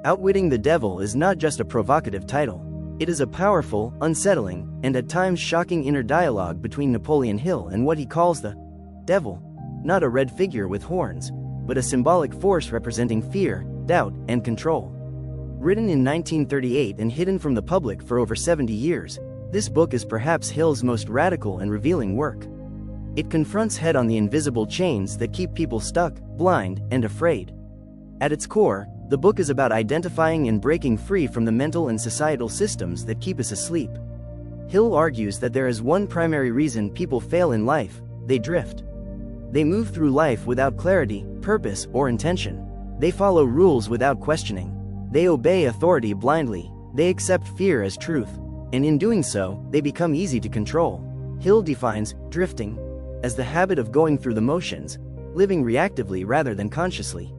Outwitting the Devil is not just a provocative title. It is a powerful, unsettling, and at times shocking inner dialogue between Napoleon Hill and what he calls the devil. Not a red figure with horns, but a symbolic force representing fear, doubt, and control. Written in 1938 and hidden from the public for over 70 years, this book is perhaps Hill's most radical and revealing work. It confronts head-on the invisible chains that keep people stuck, blind, and afraid. At its core, the book is about identifying and breaking free from the mental and societal systems that keep us asleep. Hill argues that there is one primary reason people fail in life: they drift. They move through life without clarity, purpose, or intention. They follow rules without questioning. They obey authority blindly. They accept fear as truth. And in doing so, they become easy to control. Hill defines drifting as the habit of going through the motions, living reactively rather than consciously.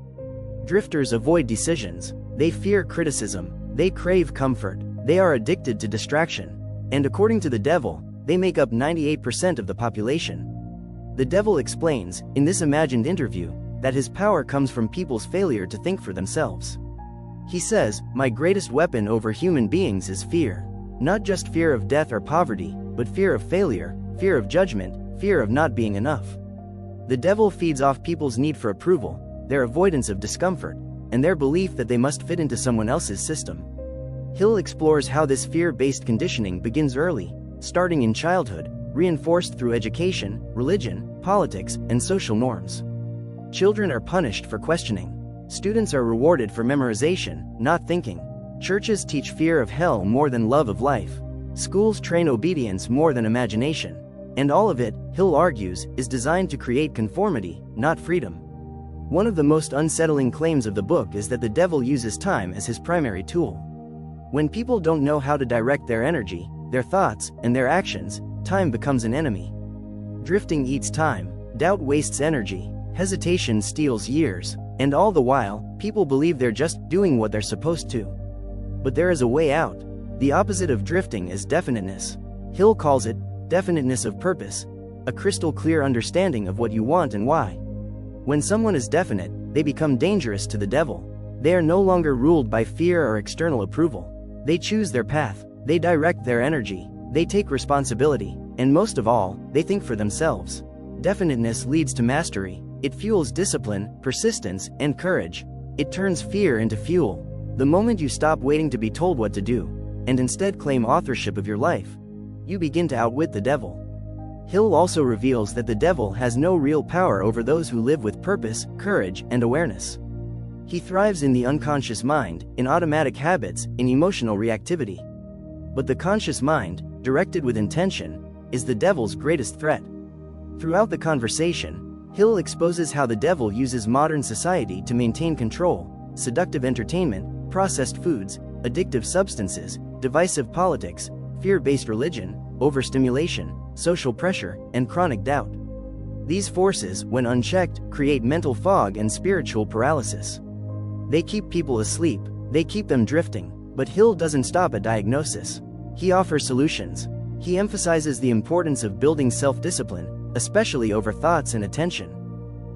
Drifters avoid decisions. They fear criticism. They crave comfort. They are addicted to distraction. And according to the devil, they make up 98% of the population. The devil explains, in this imagined interview, that his power comes from people's failure to think for themselves. He says, "My greatest weapon over human beings is fear. Not just fear of death or poverty, but fear of failure, fear of judgment, fear of not being enough." The devil feeds off people's need for approval, their avoidance of discomfort, and their belief that they must fit into someone else's system. Hill explores how this fear-based conditioning begins early, starting in childhood, reinforced through education, religion, politics, and social norms. Children are punished for questioning. Students are rewarded for memorization, not thinking. Churches teach fear of hell more than love of life. Schools train obedience more than imagination. And all of it, Hill argues, is designed to create conformity, not freedom. One of the most unsettling claims of the book is that the devil uses time as his primary tool. When people don't know how to direct their energy, their thoughts, and their actions, time becomes an enemy. Drifting eats time, doubt wastes energy, hesitation steals years, and all the while, people believe they're just doing what they're supposed to. But there is a way out. The opposite of drifting is definiteness. Hill calls it definiteness of purpose, a crystal clear understanding of what you want and why. When someone is definite, they become dangerous to the devil. They are no longer ruled by fear or external approval. They choose their path, they direct their energy, they take responsibility, and most of all, they think for themselves. Definiteness leads to mastery. It fuels discipline, persistence, and courage. It turns fear into fuel. The moment you stop waiting to be told what to do, and instead claim authorship of your life, you begin to outwit the devil. Hill also reveals that the devil has no real power over those who live with purpose, courage, and awareness. He thrives in the unconscious mind, in automatic habits, in emotional reactivity. But the conscious mind, directed with intention, is the devil's greatest threat. Throughout the conversation, Hill exposes how the devil uses modern society to maintain control: seductive entertainment, processed foods, addictive substances, divisive politics, fear-based religion, overstimulation, social pressure, and chronic doubt. These forces, when unchecked, create mental fog and spiritual paralysis. They keep people asleep, they keep them drifting, but Hill doesn't stop at diagnosis. He offers solutions. He emphasizes the importance of building self-discipline, especially over thoughts and attention.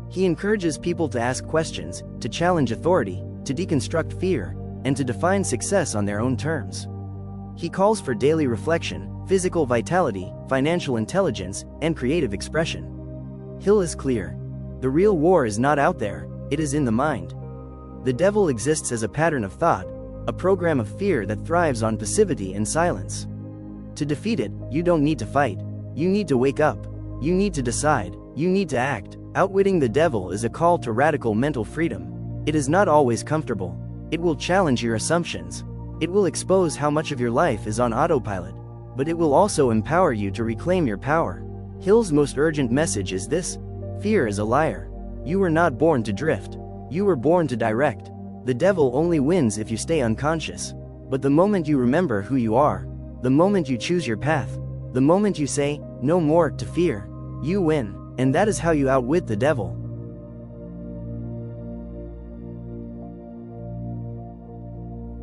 He encourages people to ask questions, to challenge authority, to deconstruct fear, and to define success on their own terms. He calls for daily reflection, physical vitality, financial intelligence, and creative expression. Hill is clear. The real war is not out there, it is in the mind. The devil exists as a pattern of thought, a program of fear that thrives on passivity and silence. To defeat it, you don't need to fight. You need to wake up. You need to decide. You need to act. Outwitting the Devil is a call to radical mental freedom. It is not always comfortable. It will challenge your assumptions. It will expose how much of your life is on autopilot. But it will also empower you to reclaim your power. Hill's most urgent message is this: fear is a liar. You were not born to drift. You were born to direct. The devil only wins if you stay unconscious. But the moment you remember who you are, the moment you choose your path, the moment you say, "no more" to fear, you win. And that is how you outwit the devil.